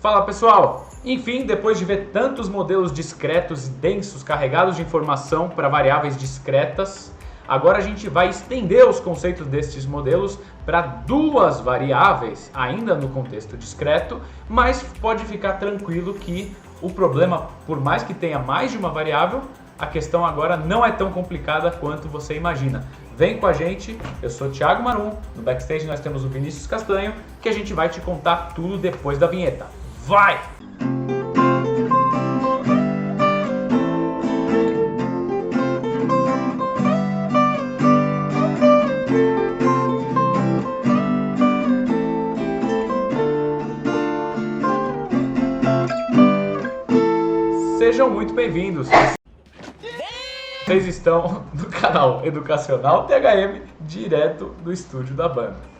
Fala pessoal! Enfim, depois de ver tantos modelos discretos e densos carregados de informação para variáveis discretas, agora a gente vai estender os conceitos destes modelos para duas variáveis, ainda no contexto discreto, mas pode ficar tranquilo que o problema, por mais que tenha mais de uma variável, a questão agora não é tão complicada quanto você imagina. Vem com a gente, eu sou o Thiago Marum, no backstage nós temos o Vinícius Castanho, que a gente vai te contar tudo depois da vinheta. Vai! Sejam muito bem-vindos. Vocês estão no canal Educacional THM, direto do estúdio da banda.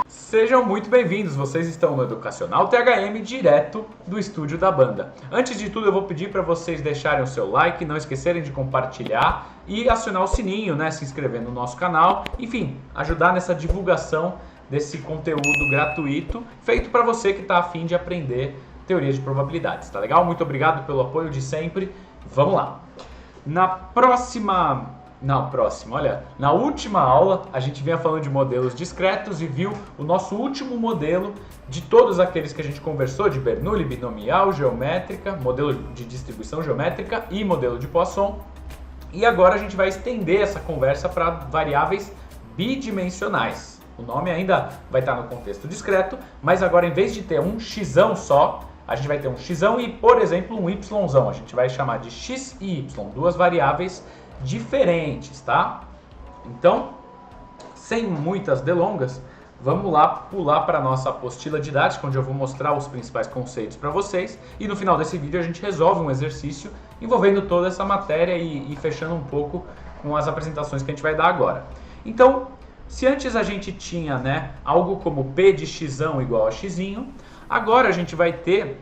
Sejam muito bem-vindos, vocês estão no Educacional THM, direto do estúdio da banda. Antes de tudo, eu vou pedir para vocês deixarem o seu like, não esquecerem de compartilhar e acionar o sininho, né? Se inscrever no nosso canal, enfim, ajudar nessa divulgação desse conteúdo gratuito, feito para você que está a fim de aprender teoria de probabilidades, tá legal? Muito obrigado pelo apoio de sempre. Vamos lá. Na última aula, a gente vinha falando de modelos discretos e viu o nosso último modelo de todos aqueles que a gente conversou, de Bernoulli, binomial, geométrica, modelo de distribuição geométrica e modelo de Poisson. E agora a gente vai estender essa conversa para variáveis bidimensionais. O nome ainda vai estar no contexto discreto, mas agora em vez de ter um xão só, a gente vai ter um xão e, por exemplo, um yzão. A gente vai chamar de x e y, duas variáveis diferentes, tá? Então, sem muitas delongas, vamos lá pular para a nossa apostila didática, onde eu vou mostrar os principais conceitos para vocês. E no final desse vídeo a gente resolve um exercício envolvendo toda essa matéria e fechando um pouco com as apresentações que a gente vai dar agora. Então, se antes a gente tinha, né, algo como P de xão igual a xzinho, agora a gente vai ter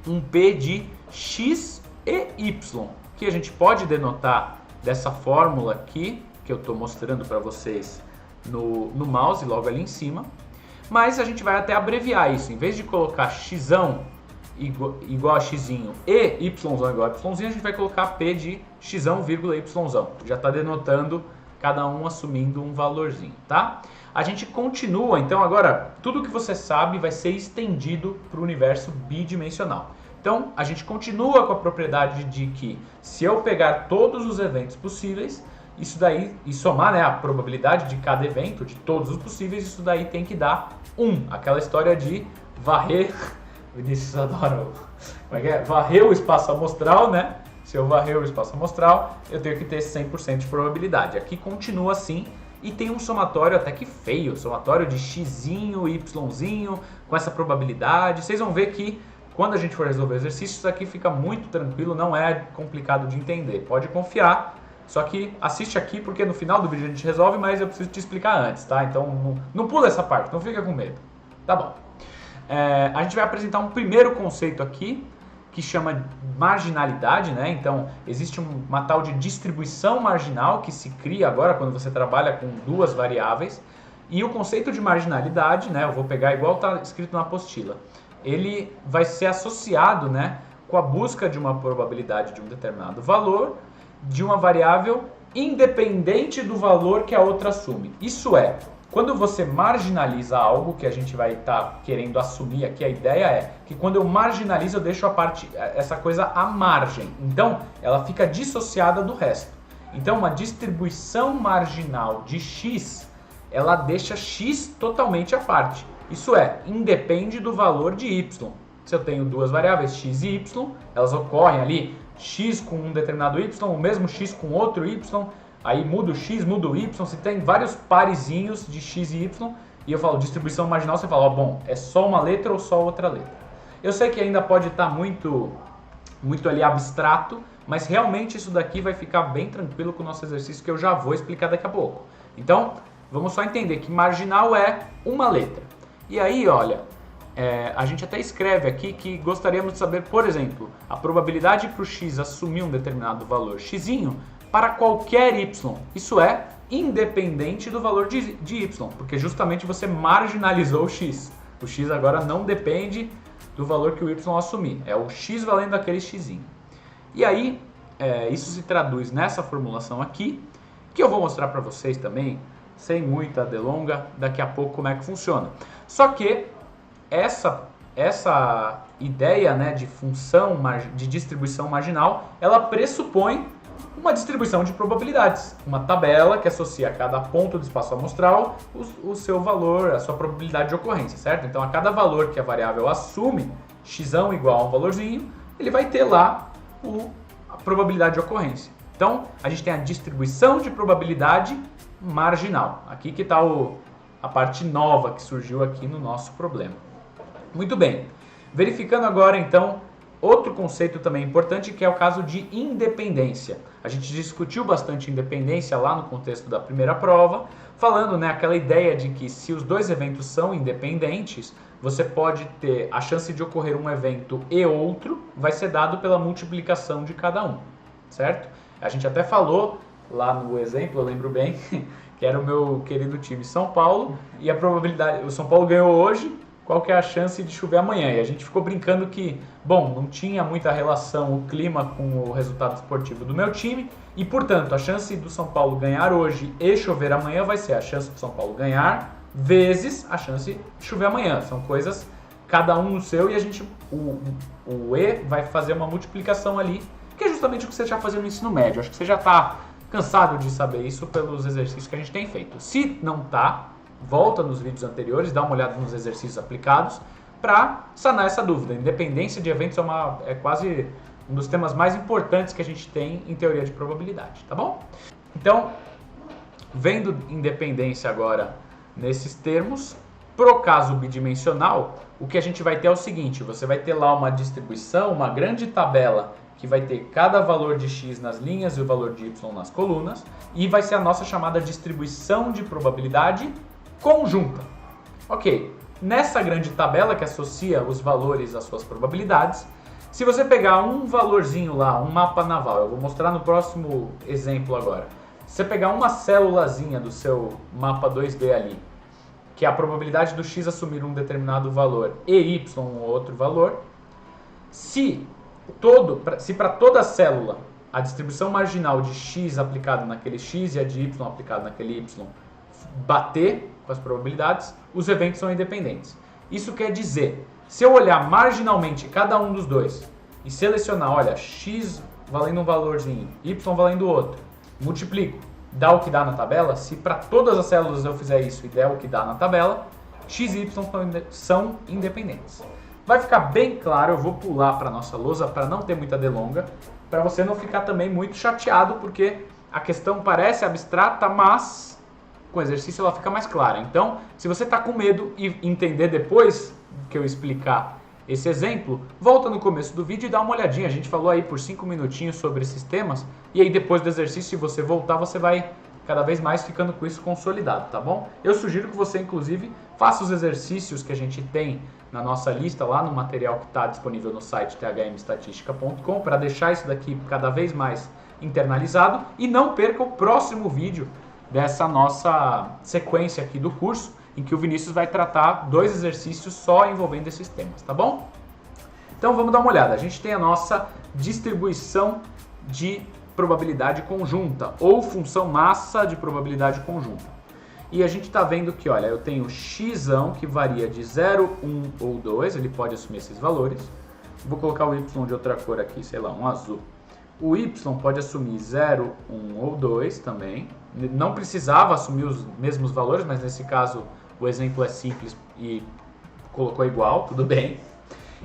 um P de x e y, que a gente pode denotar dessa fórmula aqui, que eu estou mostrando para vocês no mouse, logo ali em cima. Mas a gente vai até abreviar isso. Em vez de colocar xão igual a xzinho e yzão igual a yzinho, a gente vai colocar P de xão, yzão. Já está denotando cada um assumindo um valorzinho, tá? A gente continua, então agora tudo que você sabe vai ser estendido para o universo bidimensional. Então a gente continua com a propriedade de que se eu pegar todos os eventos possíveis, isso daí, e somar, né, a probabilidade de cada evento, de todos os possíveis, isso daí tem que dar 1. Aquela história de varrer, Vinícius adora, como é que é? Varrer o espaço amostral, né? Se eu varrer o espaço amostral, eu tenho que ter 100% de probabilidade. Aqui continua assim e tem um somatório até que feio, somatório de xzinho, yzinho, com essa probabilidade. Vocês vão ver que quando a gente for resolver o exercício, isso aqui fica muito tranquilo, não é complicado de entender. Pode confiar, só que assiste aqui porque no final do vídeo a gente resolve, mas eu preciso te explicar antes, tá? Então não pula essa parte, não fica com medo. Tá bom. A gente vai apresentar um primeiro conceito aqui, que chama marginalidade, né? Então, existe uma tal de distribuição marginal que se cria agora quando você trabalha com duas variáveis. E o conceito de marginalidade, né? Eu vou pegar igual está escrito na apostila. Ele vai ser associado, né, com a busca de uma probabilidade de um determinado valor de uma variável independente do valor que a outra assume. Isso é, quando você marginaliza algo, que a gente vai estar querendo assumir aqui, a ideia é que quando eu marginalizo, eu deixo essa coisa à margem. Então, ela fica dissociada do resto. Então, uma distribuição marginal de x, ela deixa x totalmente à parte. Isso é, independe do valor de y. Se eu tenho duas variáveis, x e y, elas ocorrem ali, x com um determinado y, o mesmo x com outro y, aí muda o x, muda o y, você tem vários parezinhos de x e y, e eu falo distribuição marginal, você fala, ó, bom, é só uma letra ou só outra letra. Eu sei que ainda pode estar muito ali abstrato, mas realmente isso daqui vai ficar bem tranquilo com o nosso exercício, que eu já vou explicar daqui a pouco. Então, vamos só entender que marginal é uma letra. E aí, olha, a gente até escreve aqui que gostaríamos de saber, por exemplo, a probabilidade para o x assumir um determinado valor xzinho para qualquer y. Isso é, independente do valor de y, porque justamente você marginalizou o x. O x agora não depende do valor que o y assumir, é o x valendo aquele x. E aí, isso se traduz nessa formulação aqui, que eu vou mostrar para vocês também, sem muita delonga, daqui a pouco como é que funciona. Só que essa ideia, né, de função de distribuição marginal, ela pressupõe uma distribuição de probabilidades, uma tabela que associa a cada ponto do espaço amostral o seu valor, a sua probabilidade de ocorrência, certo? Então, a cada valor que a variável assume, x igual a um valorzinho, ele vai ter lá a probabilidade de ocorrência. Então, a gente tem a distribuição de probabilidade marginal. Aqui que está a parte nova que surgiu aqui no nosso problema. Muito bem. Verificando agora, então, outro conceito também importante, que é o caso de independência. A gente discutiu bastante independência lá no contexto da primeira prova, falando, né, aquela ideia de que se os dois eventos são independentes, você pode ter a chance de ocorrer um evento e outro, vai ser dado pela multiplicação de cada um, certo? A gente até falou lá no exemplo, eu lembro bem, que era o meu querido time São Paulo, e a probabilidade, o São Paulo ganhou hoje, qual que é a chance de chover amanhã? E a gente ficou brincando que, bom, não tinha muita relação o clima com o resultado esportivo do meu time, e portanto a chance do São Paulo ganhar hoje e chover amanhã vai ser a chance do São Paulo ganhar vezes a chance de chover amanhã. São coisas, cada um no seu, e a gente, o E vai fazer uma multiplicação ali, que é justamente o que você já fazia no ensino médio. Acho que você já está cansado de saber isso pelos exercícios que a gente tem feito. Se não está, volta nos vídeos anteriores, dá uma olhada nos exercícios aplicados para sanar essa dúvida. Independência de eventos é quase um dos temas mais importantes que a gente tem em teoria de probabilidade, tá bom? Então, vendo independência agora nesses termos, pro caso bidimensional, o que a gente vai ter é o seguinte: você vai ter lá uma distribuição, uma grande tabela que vai ter cada valor de x nas linhas e o valor de y nas colunas, e vai ser a nossa chamada distribuição de probabilidade conjunta. Ok, nessa grande tabela que associa os valores às suas probabilidades, se você pegar um valorzinho lá, um mapa naval, eu vou mostrar no próximo exemplo agora, se você pegar uma célulazinha do seu mapa 2D ali, que é a probabilidade do x assumir um determinado valor e y um outro valor, se para toda célula a distribuição marginal de x aplicada naquele x e a de y aplicada naquele y bater com as probabilidades, os eventos são independentes. Isso quer dizer, se eu olhar marginalmente cada um dos dois e selecionar, olha, x valendo um valorzinho, y valendo outro, multiplico, dá o que dá na tabela, se para todas as células eu fizer isso e der o que dá na tabela, x e y são independentes. Vai ficar bem claro, eu vou pular para a nossa lousa para não ter muita delonga, para você não ficar também muito chateado, porque a questão parece abstrata, mas com o exercício ela fica mais clara. Então, se você está com medo e entender depois que eu explicar esse exemplo, volta no começo do vídeo e dá uma olhadinha. A gente falou aí por 5 minutinhos sobre esses temas, e aí depois do exercício, se você voltar, você vai cada vez mais ficando com isso consolidado, tá bom? Eu sugiro que você, inclusive, faça os exercícios que a gente tem na nossa lista, lá no material que está disponível no site thmestatistica.com, para deixar isso daqui cada vez mais internalizado, e não perca o próximo vídeo dessa nossa sequência aqui do curso, em que o Vinícius vai tratar 2 exercícios só envolvendo esses temas, tá bom? Então vamos dar uma olhada. A gente tem a nossa distribuição de probabilidade conjunta, ou função massa de probabilidade conjunta. E a gente está vendo que, olha, eu tenho x que varia de 0, 1 ou 2, ele pode assumir esses valores. Vou colocar o y de outra cor aqui, sei lá, um azul. O y pode assumir 0, 1 ou 2 também. Não precisava assumir os mesmos valores, mas nesse caso o exemplo é simples e colocou igual, tudo bem.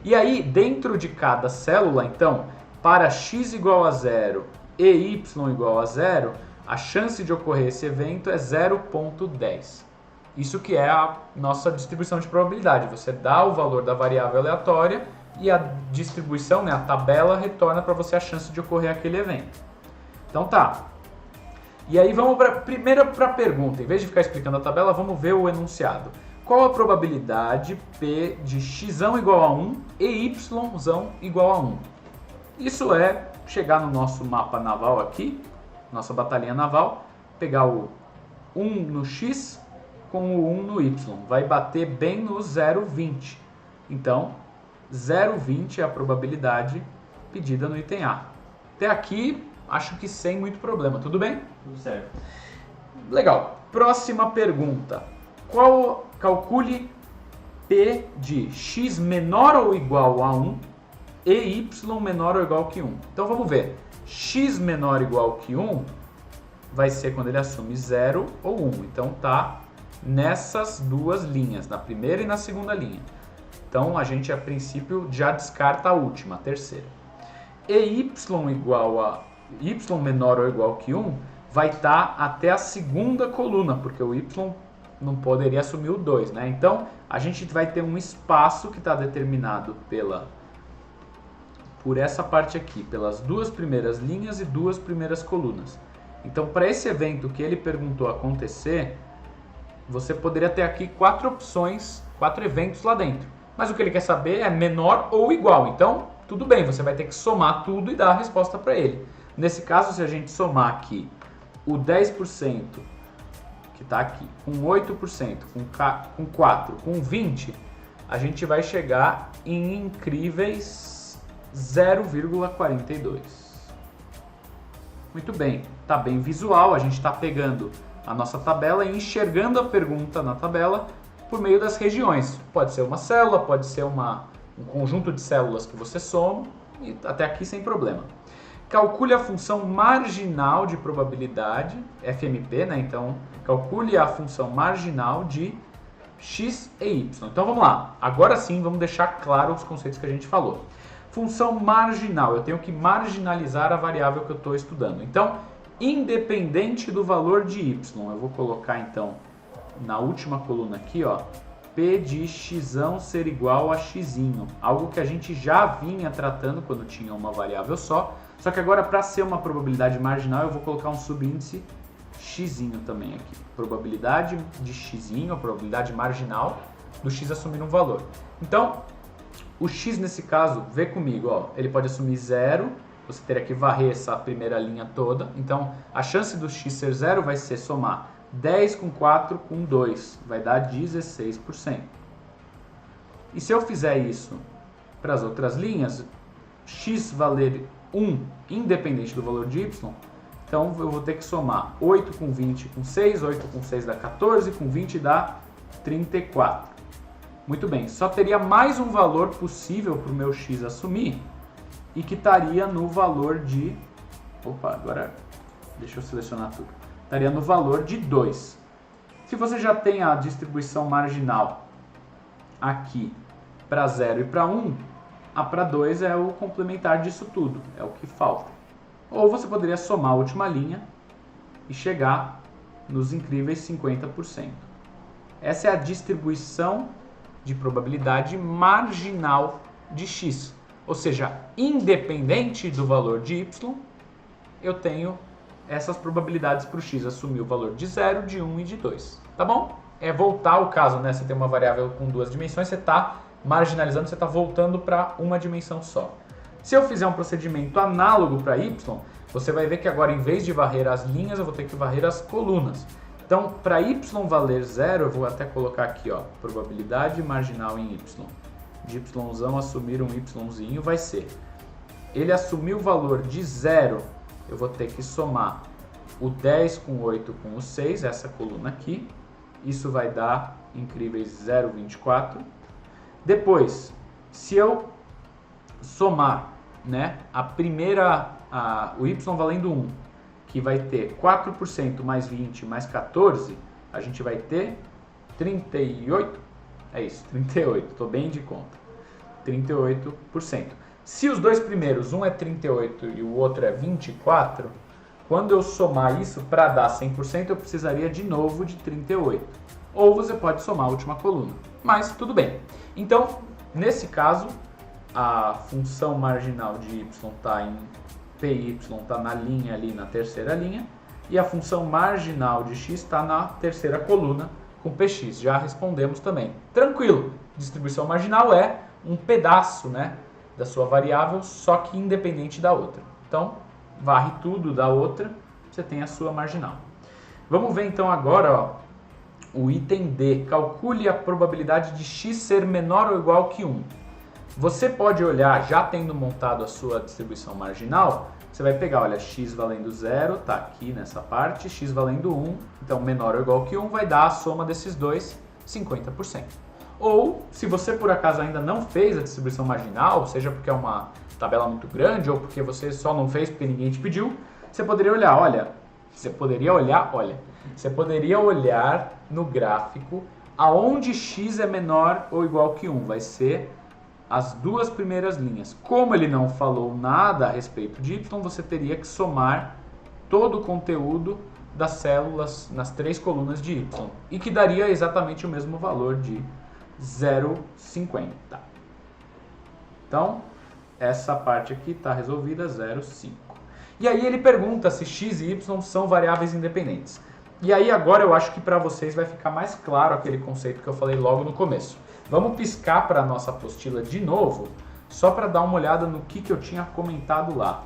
E aí, dentro de cada célula, então, para x igual a 0 e y igual a 0, a chance de ocorrer esse evento é 0,10. Isso que é a nossa distribuição de probabilidade. Você dá o valor da variável aleatória e a distribuição, né, a tabela, retorna para você a chance de ocorrer aquele evento. Então tá. E aí vamos primeiro para a pergunta. Em vez de ficar explicando a tabela, vamos ver o enunciado. Qual a probabilidade P de x igual a 1 e y igual a 1? Isso é chegar no nosso mapa naval aqui, nossa batalhinha naval, pegar o 1 no x com o 1 no y. Vai bater bem no 0,20. Então, 0,20 é a probabilidade pedida no item A. Até aqui, acho que sem muito problema. Tudo bem? Tudo certo. Legal. Próxima pergunta. Calcule P de x menor ou igual a 1 e y menor ou igual que 1. Então vamos ver. X menor ou igual que 1 vai ser quando ele assume 0 ou 1. Então tá nessas duas linhas, na primeira e na segunda linha. Então a gente a princípio já descarta a última, a terceira. E y menor ou igual que 1 vai estar até a segunda coluna, porque o y não poderia assumir o 2, né? Então a gente vai ter um espaço que está determinado por essa parte aqui, pelas duas primeiras linhas e duas primeiras colunas. Então, para esse evento que ele perguntou acontecer, você poderia ter aqui 4 opções, 4 eventos lá dentro. Mas o que ele quer saber é menor ou igual. Então, tudo bem, você vai ter que somar tudo e dar a resposta para ele. Nesse caso, se a gente somar aqui o 10%, que está aqui, com 8%, com 4%, com 20%, a gente vai chegar em incríveis 0,42. Muito bem, está bem visual, a gente está pegando a nossa tabela e enxergando a pergunta na tabela por meio das regiões. Pode ser uma célula, pode ser um conjunto de células que você soma, e até aqui sem problema. Calcule a função marginal de probabilidade, FMP, né? Então, calcule a função marginal de x e y. Então, vamos lá. Agora sim, vamos deixar claro os conceitos que a gente falou. Função marginal, eu tenho que marginalizar a variável que eu estou estudando. Então, independente do valor de y, eu vou colocar então na última coluna aqui, ó, P de x ser igual a x, algo que a gente já vinha tratando quando tinha uma variável só que agora para ser uma probabilidade marginal eu vou colocar um subíndice x também aqui. Probabilidade de x, a probabilidade marginal do x assumir um valor. Então, o x nesse caso, vê comigo, ó, ele pode assumir 0, você teria que varrer essa primeira linha toda. Então, a chance do x ser 0 vai ser somar 10 com 4 com 2, vai dar 16%. E se eu fizer isso para as outras linhas, x valer 1, independente do valor de y, então eu vou ter que somar 8 com 20 com 6, 8 com 6 dá 14, com 20 dá 34. Muito bem, só teria mais um valor possível para o meu x assumir e que estaria no valor de... Opa, agora deixa eu selecionar tudo. Estaria no valor de 2. Se você já tem a distribuição marginal aqui para 0 e para 1, a para 2 é o complementar disso tudo, é o que falta. Ou você poderia somar a última linha e chegar nos incríveis 50%. Essa é a distribuição de probabilidade marginal de x. Ou seja, independente do valor de y, eu tenho essas probabilidades para o x assumir o valor de 0, de 1 e de 2. Tá bom? É voltar ao caso, né? Você tem uma variável com duas dimensões, você está marginalizando, você está voltando para uma dimensão só. Se eu fizer um procedimento análogo para y, você vai ver que agora, em vez de varrer as linhas, eu vou ter que varrer as colunas. Então, para y valer 0, eu vou até colocar aqui, ó, probabilidade marginal em y. De y assumir um yzinho vai ser, ele assumiu o valor de 0, eu vou ter que somar o 10 com 8 com o 6, essa coluna aqui, isso vai dar incríveis 0,24. Depois, se eu somar, né, o y valendo 1, que vai ter 4% mais 20 mais 14, a gente vai ter 38, é isso, 38, estou bem de conta, 38%. Se os dois primeiros, um é 38 e o outro é 24, quando eu somar isso para dar 100%, eu precisaria de novo de 38. Ou você pode somar a última coluna, mas tudo bem. Então, nesse caso, a função marginal de y está em PY, está na linha ali, na terceira linha, e a função marginal de x está na terceira coluna com px. Já respondemos também. Tranquilo, distribuição marginal é um pedaço, né, da sua variável, só que independente da outra. Então, varre tudo da outra, você tem a sua marginal. Vamos ver então agora, ó, O item D, calcule a probabilidade de x ser menor ou igual que 1. Você pode olhar, já tendo montado a sua distribuição marginal, você vai pegar, olha, x valendo 0, tá aqui nessa parte, x valendo 1, então menor ou igual que 1 vai dar a soma desses dois, 50%. Ou, se você por acaso ainda não fez a distribuição marginal, seja porque é uma tabela muito grande ou porque você só não fez porque ninguém te pediu, você poderia olhar, você poderia olhar no gráfico aonde x é menor ou igual que 1, vai ser as duas primeiras linhas. Como ele não falou nada a respeito de y, você teria que somar todo o conteúdo das células nas três colunas de y, e que daria exatamente o mesmo valor de 0,50. Então, essa parte aqui está resolvida, 0,5. E aí ele pergunta se x e y são variáveis independentes. E aí agora eu acho que para vocês vai ficar mais claro aquele conceito que eu falei logo no começo. Vamos piscar para a nossa apostila de novo, só para dar uma olhada no que eu tinha comentado lá.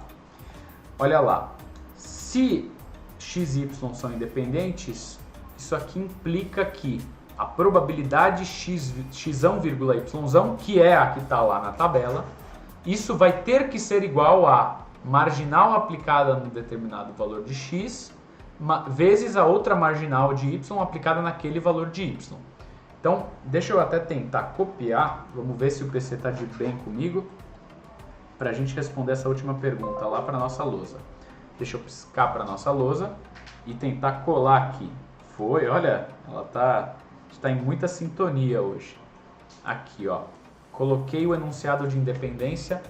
Olha lá, se x e y são independentes, isso aqui implica que a probabilidade x'ão, y'zão, que é a que está lá na tabela, isso vai ter que ser igual a marginal aplicada num determinado valor de x, vezes a outra marginal de y aplicada naquele valor de y. Então, deixa eu até tentar copiar, vamos ver se o PC está de bem comigo, para a gente responder essa última pergunta lá para a nossa lousa. Deixa eu piscar para a nossa lousa e tentar colar aqui. Foi, olha, ela está em muita sintonia hoje. Aqui, ó, coloquei o enunciado de independência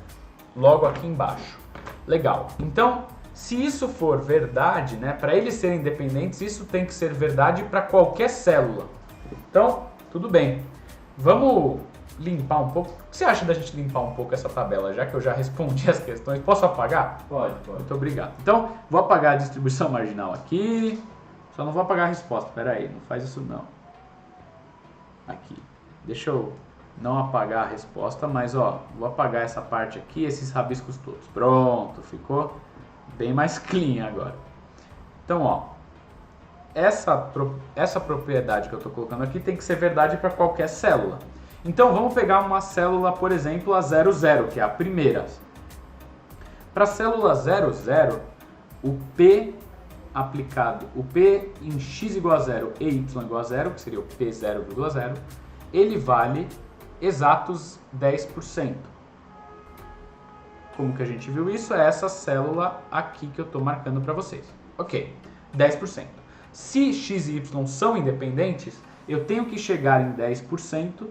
logo aqui embaixo. Legal. Então, se isso for verdade, né, para eles serem independentes, isso tem que ser verdade para qualquer célula. Então, tudo bem. Vamos limpar um pouco. O que você acha da gente limpar um pouco essa tabela, já que eu já respondi as questões? Posso apagar? Pode. Muito obrigado. Então, vou apagar a distribuição marginal aqui. Só não vou apagar a resposta. Espera aí, não faz isso não. Aqui. Deixa eu não apagar a resposta, mas ó, vou apagar essa parte aqui, esses rabiscos todos. Pronto, ficou bem mais clean agora. Então, ó, essa propriedade que eu estou colocando aqui tem que ser verdade para qualquer célula. Então, vamos pegar uma célula, por exemplo, a 00, que é a primeira. Para a célula 00, o P aplicado, o P em x igual a 0 e y igual a 0, que seria o P 0,0, ele vale exatos 10%. Como que a gente viu isso? É essa célula aqui que eu estou marcando para vocês. Ok, 10%. Se x e y são independentes, eu tenho que chegar em 10%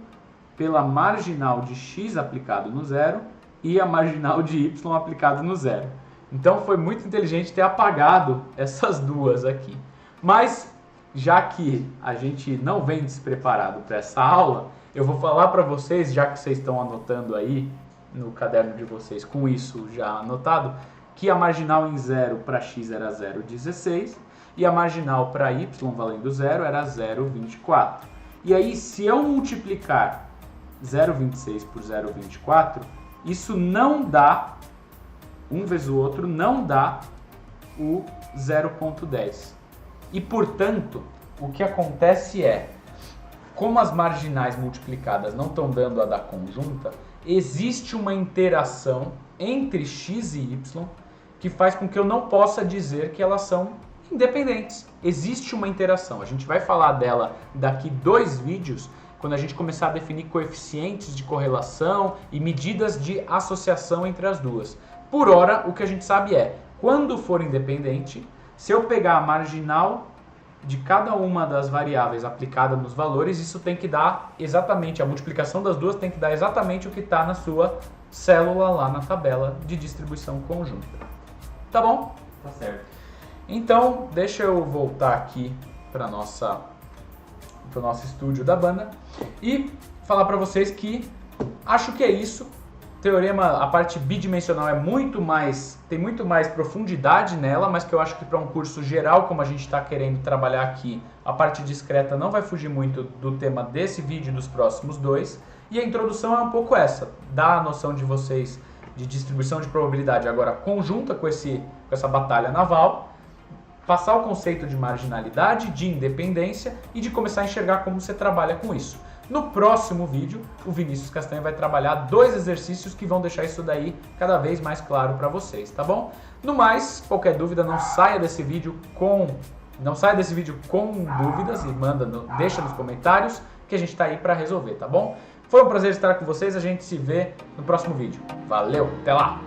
pela marginal de x aplicado no zero e a marginal de y aplicado no zero. Então foi muito inteligente ter apagado essas duas aqui. Mas, já que a gente não vem despreparado para essa aula, eu vou falar para vocês, já que vocês estão anotando aí no caderno de vocês com isso já anotado, que a marginal em zero para x era 0,16 e a marginal para y valendo zero era 0,24. E aí, se eu multiplicar 0,26 por 0,24, isso não dá, um vezes o outro, não dá o 0,10. E, portanto, o que acontece é, como as marginais multiplicadas não estão dando a da conjunta, existe uma interação entre x e y que faz com que eu não possa dizer que elas são independentes. Existe uma interação. A gente vai falar dela daqui 2 vídeos, quando a gente começar a definir coeficientes de correlação e medidas de associação entre as duas. Por hora, o que a gente sabe é, quando for independente, se eu pegar a marginal de cada uma das variáveis aplicada nos valores, isso tem que dar exatamente, a multiplicação das duas tem que dar exatamente o que está na sua célula lá na tabela de distribuição conjunta. Tá bom? Tá certo. Então, deixa eu voltar aqui para o nosso estúdio da banda e falar para vocês que acho que é isso. Teorema, a parte bidimensional tem muito mais profundidade nela, mas que eu acho que para um curso geral, como a gente está querendo trabalhar aqui, a parte discreta não vai fugir muito do tema desse vídeo e dos próximos 2. E a introdução é um pouco essa, dar a noção de vocês de distribuição de probabilidade agora conjunta com essa batalha naval, passar o conceito de marginalidade, de independência e de começar a enxergar como você trabalha com isso. No próximo vídeo, o Vinícius Castanha vai trabalhar 2 exercícios que vão deixar isso daí cada vez mais claro para vocês, tá bom? No mais, qualquer dúvida, não saia desse vídeo com dúvidas e deixa nos comentários que a gente tá aí para resolver, tá bom? Foi um prazer estar com vocês, a gente se vê no próximo vídeo. Valeu, até lá!